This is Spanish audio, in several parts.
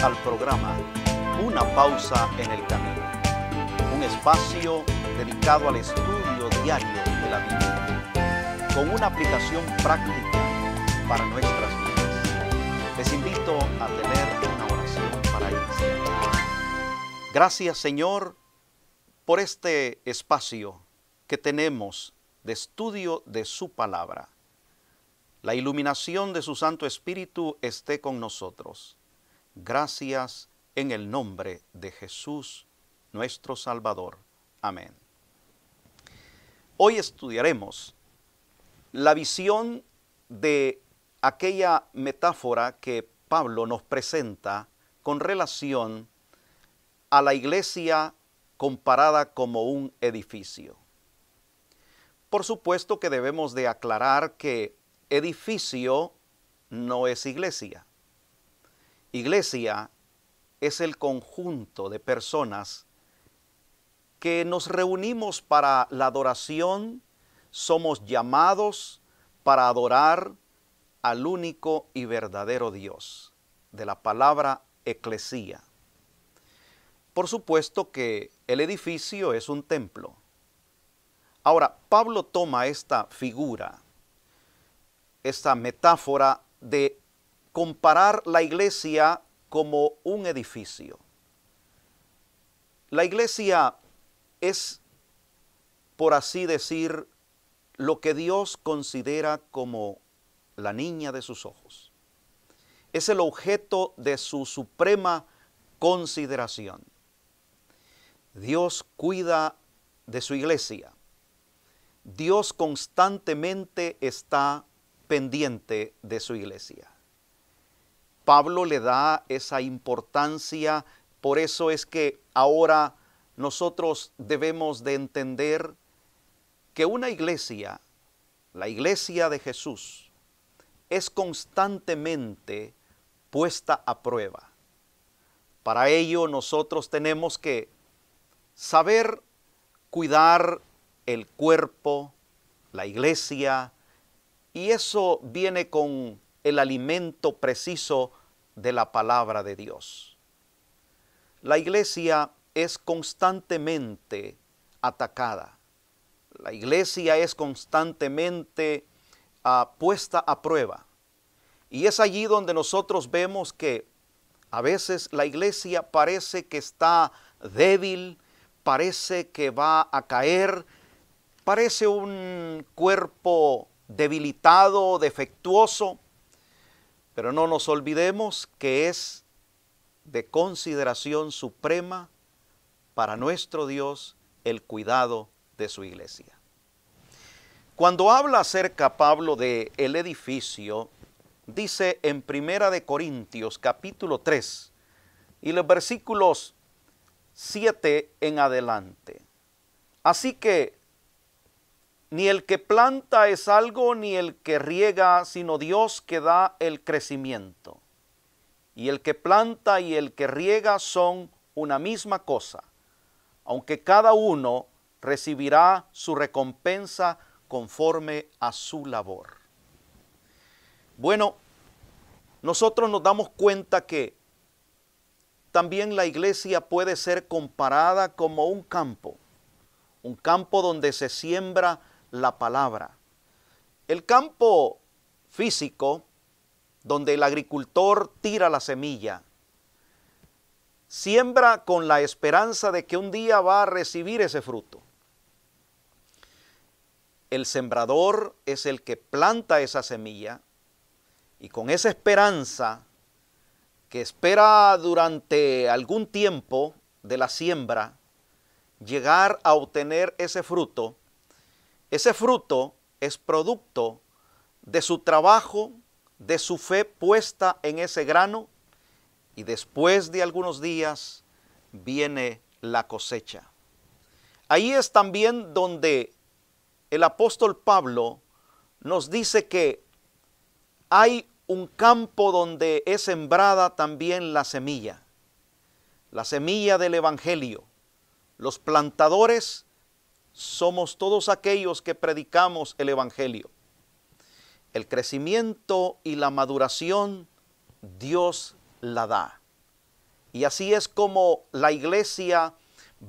al programa Una pausa en el camino, un espacio dedicado al estudio diario de la Biblia, con una aplicación práctica para nuestras vidas. Les invito a tener una oración para iniciar. Gracias, Señor, por este espacio que tenemos de estudio de su palabra. La iluminación de su Santo Espíritu esté con nosotros. Gracias en el nombre de Jesús, nuestro Salvador. Amén. Hoy estudiaremos la visión de aquella metáfora que Pablo nos presenta con relación a la iglesia comparada como un edificio. Por supuesto que debemos de aclarar que edificio no es iglesia. Iglesia es el conjunto de personas que nos reunimos para la adoración, somos llamados para adorar al único y verdadero Dios, de la palabra eclesía. Por supuesto que el edificio es un templo. Ahora, Pablo toma esta figura, esta metáfora de comparar la iglesia como un edificio. La iglesia es, por así decir, lo que Dios considera como la niña de sus ojos. Es el objeto de su suprema consideración. Dios cuida de su iglesia. Dios constantemente está pendiente de su iglesia. Pablo le da esa importancia, por eso es que ahora nosotros debemos de entender que una iglesia, la iglesia de Jesús, es constantemente puesta a prueba. Para ello nosotros tenemos que saber cuidar el cuerpo, la iglesia, y eso viene con el alimento preciso de la palabra de Dios. La iglesia es constantemente atacada. La iglesia es constantemente puesta a prueba. Y es allí donde nosotros vemos que a veces la iglesia parece que está débil, parece que va a caer, parece un cuerpo debilitado, defectuoso, pero no nos olvidemos que es de consideración suprema para nuestro Dios el cuidado de su iglesia. Cuando habla acerca Pablo de el edificio, dice en 1 Corintios capítulo 3 y los versículos 7 en adelante. Así que ni el que planta es algo, ni el que riega, sino Dios que da el crecimiento. Y el que planta y el que riega son una misma cosa, aunque cada uno recibirá su recompensa conforme a su labor. Bueno, nosotros nos damos cuenta que también la iglesia puede ser comparada como un campo donde se siembra la palabra. El campo físico, donde el agricultor tira la semilla, siembra con la esperanza de que un día va a recibir ese fruto. El sembrador es el que planta esa semilla y con esa esperanza que espera durante algún tiempo de la siembra llegar a obtener ese fruto. Ese fruto es producto de su trabajo, de su fe puesta en ese grano, y después de algunos días viene la cosecha. Ahí es también donde el apóstol Pablo nos dice que hay un campo donde es sembrada también la semilla del Evangelio. Los plantadores somos todos aquellos que predicamos el Evangelio. El crecimiento y la maduración Dios la da. Y así es como la iglesia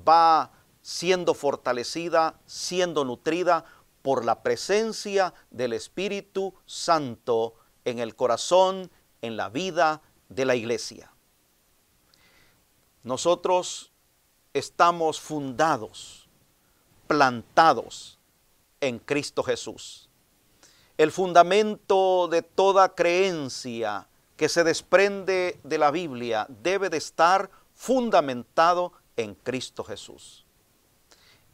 va siendo fortalecida, siendo nutrida por la presencia del Espíritu Santo en el corazón, en la vida de la iglesia. Nosotros estamos fundados, plantados en Cristo Jesús. El fundamento de toda creencia que se desprende de la Biblia debe de estar fundamentado en Cristo Jesús.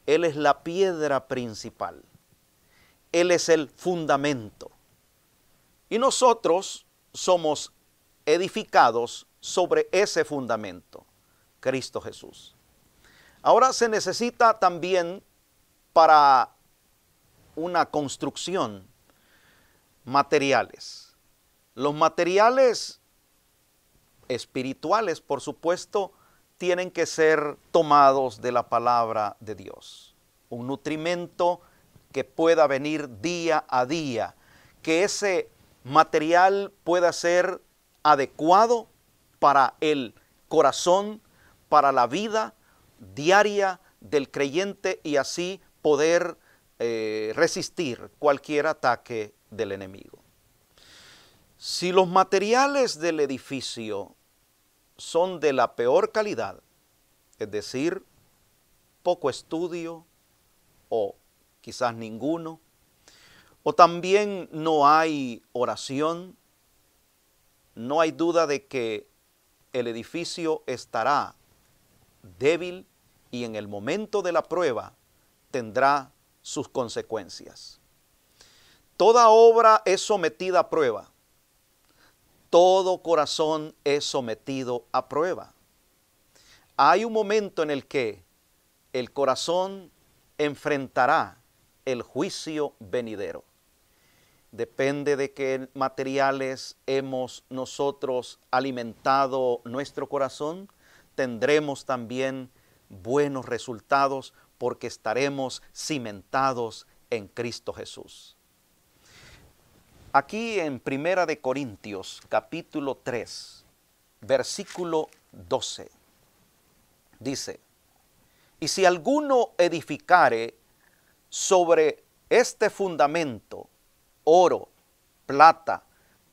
Él es la piedra principal. Él es el fundamento. Y nosotros somos edificados sobre ese fundamento, Cristo Jesús. Ahora se necesita también para una construcción materiales. Los materiales espirituales, por supuesto, tienen que ser tomados de la palabra de Dios. Un nutrimento que pueda venir día a día, que ese material pueda ser adecuado para el corazón, para la vida diaria del creyente y así poder resistir cualquier ataque del enemigo. Si los materiales del edificio son de la peor calidad, es decir, poco estudio o quizás ninguno, o también no hay oración, no hay duda de que el edificio estará débil y en el momento de la prueba tendrá sus consecuencias. Toda obra es sometida a prueba. Todo corazón es sometido a prueba. Hay un momento en el que el corazón enfrentará el juicio venidero. Depende de qué materiales hemos nosotros alimentado nuestro corazón, tendremos también buenos resultados porque estaremos cimentados en Cristo Jesús. Aquí en Primera de Corintios, capítulo 3, versículo 12, dice: y si alguno edificare sobre este fundamento oro, plata,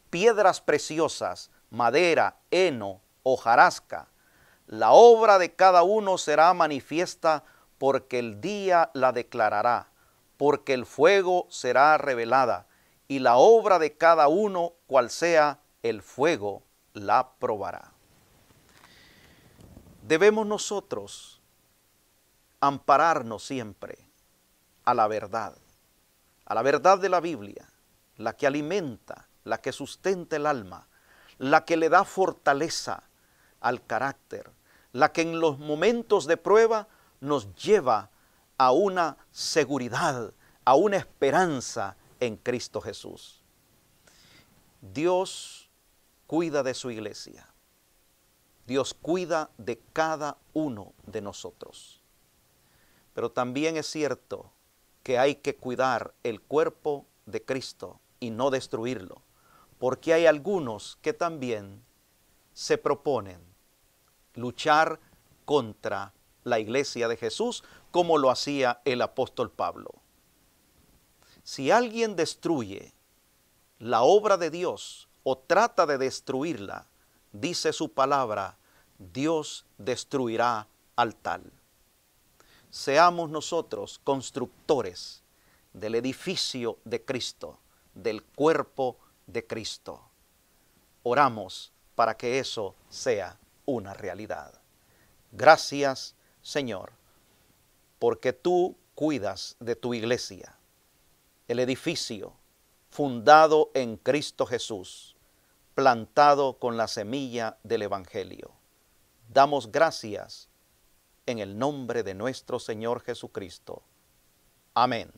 piedras preciosas, madera, heno, hojarasca, la obra de cada uno será manifiesta, porque el día la declarará, porque el fuego será revelada, y la obra de cada uno, cual sea, el fuego la probará. Debemos nosotros ampararnos siempre a la verdad de la Biblia, la que alimenta, la que sustenta el alma, la que le da fortaleza al carácter, la que en los momentos de prueba nos lleva a una seguridad, a una esperanza en Cristo Jesús. Dios cuida de su iglesia. Dios cuida de cada uno de nosotros. Pero también es cierto que hay que cuidar el cuerpo de Cristo y no destruirlo, porque hay algunos que también se proponen luchar contra la iglesia de Jesús, como lo hacía el apóstol Pablo. Si alguien destruye la obra de Dios o trata de destruirla, dice su palabra, Dios destruirá al tal. Seamos nosotros constructores del edificio de Cristo, del cuerpo de Cristo. Oramos para que eso sea una realidad. Gracias, Señor, porque tú cuidas de tu iglesia, el edificio fundado en Cristo Jesús, plantado con la semilla del Evangelio. Damos gracias en el nombre de nuestro Señor Jesucristo. Amén.